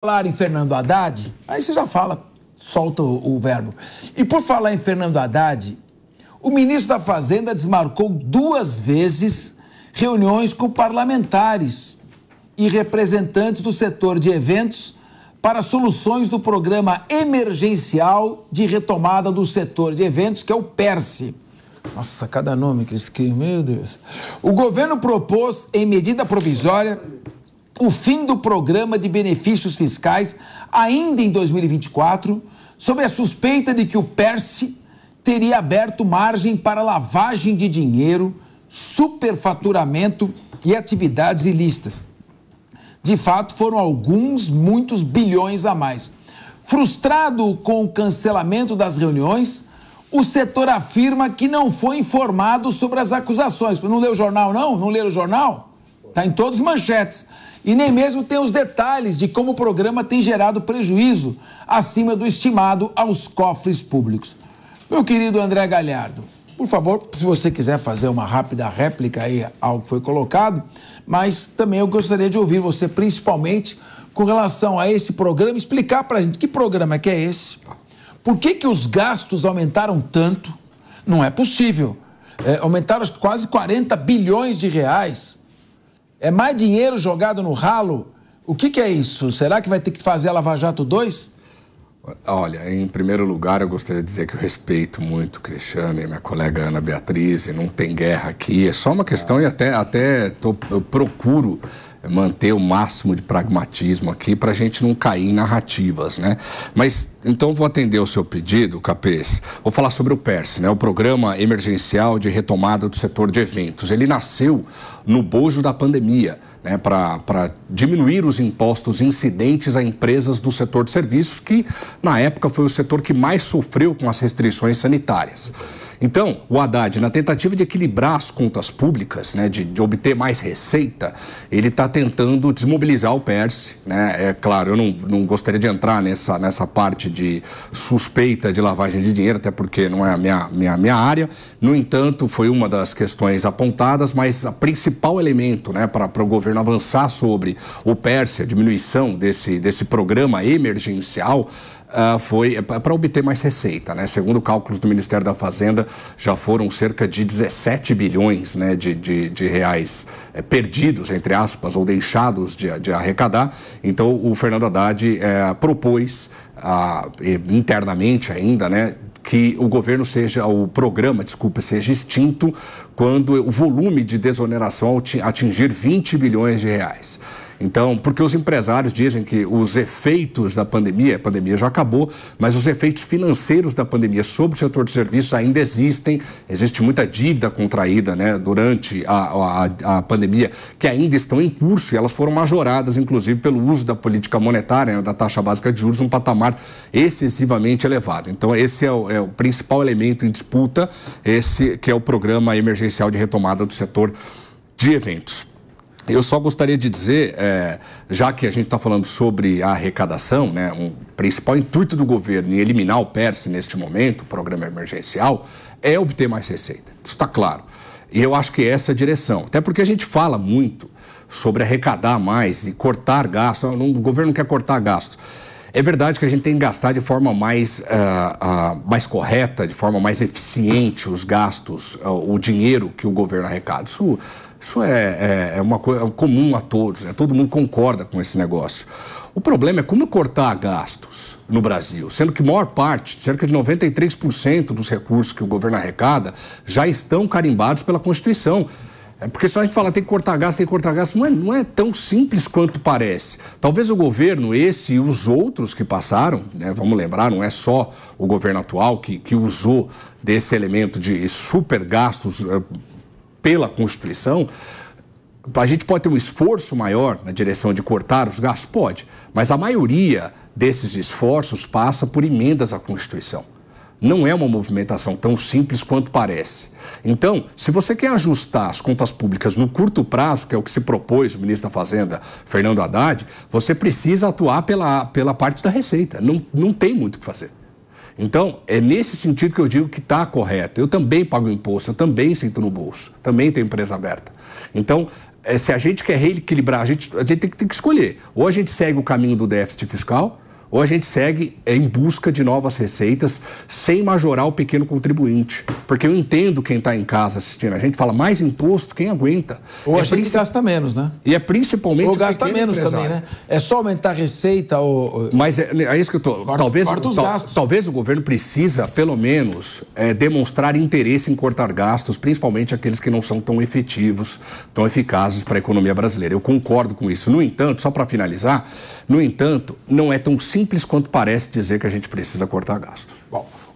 Falar em Fernando Haddad, aí você já fala, solta o verbo. E por falar em Fernando Haddad, o ministro da Fazenda desmarcou 2 vezes reuniões com parlamentares e representantes do setor de eventos para soluções do programa emergencial de retomada do setor de eventos, que é o PERSE. Nossa, cada nome que eles criam, meu Deus. O governo propôs, em medida provisória, o fim do programa de benefícios fiscais ainda em 2024, sob a suspeita de que o PERSE teria aberto margem para lavagem de dinheiro, superfaturamento e atividades ilícitas. De fato, foram muitos bilhões a mais. Frustrado com o cancelamento das reuniões, o setor afirma que não foi informado sobre as acusações. Não leu o jornal, não? Não leram o jornal? Está em todas as manchetes. E nem mesmo tem os detalhes de como o programa tem gerado prejuízo acima do estimado aos cofres públicos. Meu querido André Galhardo, por favor, se você quiser fazer uma rápida réplica aí ao que foi colocado, mas também eu gostaria de ouvir você, principalmente com relação a esse programa, explicar para a gente que programa que é esse, por que os gastos aumentaram tanto, não é possível, aumentaram quase 40 bilhões de reais. É mais dinheiro jogado no ralo? O que é isso? Será que vai ter que fazer a Lava Jato 2? Olha, em primeiro lugar, eu gostaria de dizer que eu respeito muito o Cristiano e minha colega Ana Beatriz, e não tem guerra aqui, é só uma questão e eu procuro manter o máximo de pragmatismo aqui para a gente não cair em narrativas, né? Mas, então, vou atender o seu pedido, Capês. Vou falar sobre o PERSE, né? O Programa Emergencial de Retomada do Setor de Eventos. Ele nasceu no bojo da pandemia, né, para diminuir os impostos incidentes a empresas do setor de serviços, que, na época, foi o setor que mais sofreu com as restrições sanitárias. Então, o Haddad, na tentativa de equilibrar as contas públicas, né, de obter mais receita, ele está tentando desmobilizar o PERSE, né? É claro, eu não gostaria de entrar nessa parte de suspeita de lavagem de dinheiro, até porque não é a minha área. No entanto, foi uma das questões apontadas, mas o principal elemento, né, para o governo avançar sobre o PERSE, a diminuição desse programa emergencial, foi para obter mais receita, né? Segundo cálculos do Ministério da Fazenda, já foram cerca de 17 bilhões, né, de reais perdidos, entre aspas, ou deixados de arrecadar. Então, o Fernando Haddad propôs internamente ainda, né, que o programa seja extinto quando o volume de desoneração atingir 20 bilhões de reais. Então, porque os empresários dizem que os efeitos da pandemia, a pandemia já acabou, mas os efeitos financeiros da pandemia sobre o setor de serviços ainda existem. Existe muita dívida contraída, né, durante a pandemia, que ainda estão em curso, e elas foram majoradas, inclusive, pelo uso da política monetária, né, da taxa básica de juros, um patamar excessivamente elevado. Então, esse é o principal elemento em disputa, esse que é o Programa Emergencial de Retomada do Setor de Eventos. Eu só gostaria de dizer, já que a gente está falando sobre a arrecadação, né, o principal intuito do governo em eliminar o PERSE neste momento, o programa emergencial, é obter mais receita. Isso está claro. E eu acho que essa é a direção. Até porque a gente fala muito sobre arrecadar mais e cortar gastos. O governo não quer cortar gastos. É verdade que a gente tem que gastar de forma mais correta, de forma mais eficiente os gastos, o dinheiro que o governo arrecada. Isso é uma coisa comum a todos, né? Todo mundo concorda com esse negócio. O problema é como cortar gastos no Brasil, sendo que a maior parte, cerca de 93% dos recursos que o governo arrecada, já estão carimbados pela Constituição. Porque só a gente fala tem que cortar gasto, não é tão simples quanto parece. Talvez o governo, esse e os outros que passaram, né, vamos lembrar, não é só o governo atual que usou desse elemento de super gastos pela Constituição. A gente pode ter um esforço maior na direção de cortar os gastos? Pode, mas a maioria desses esforços passa por emendas à Constituição. Não é uma movimentação tão simples quanto parece. Então, se você quer ajustar as contas públicas no curto prazo, que é o que se propôs o ministro da Fazenda, Fernando Haddad, você precisa atuar pela parte da receita. Não tem muito o que fazer. Então, é nesse sentido que eu digo que está correto. Eu também pago imposto, eu também sinto no bolso, também tenho empresa aberta. Então, se a gente quer reequilibrar, a gente tem que escolher. Ou a gente segue o caminho do déficit fiscal, ou a gente segue em busca de novas receitas sem majorar o pequeno contribuinte. Porque eu entendo quem está em casa assistindo a gente, fala mais imposto, quem aguenta? Ou a gente gasta menos, né? E é principalmente ou gasta menos empresário. Também, né? É só aumentar a receita ou... Mas é isso que eu tô... Corta os gastos. Talvez o governo precisa, pelo menos, demonstrar interesse em cortar gastos, principalmente aqueles que não são tão efetivos, tão eficazes para a economia brasileira. Eu concordo com isso. No entanto, só para finalizar, não é tão simples quanto parece dizer que a gente precisa cortar gasto. Bom,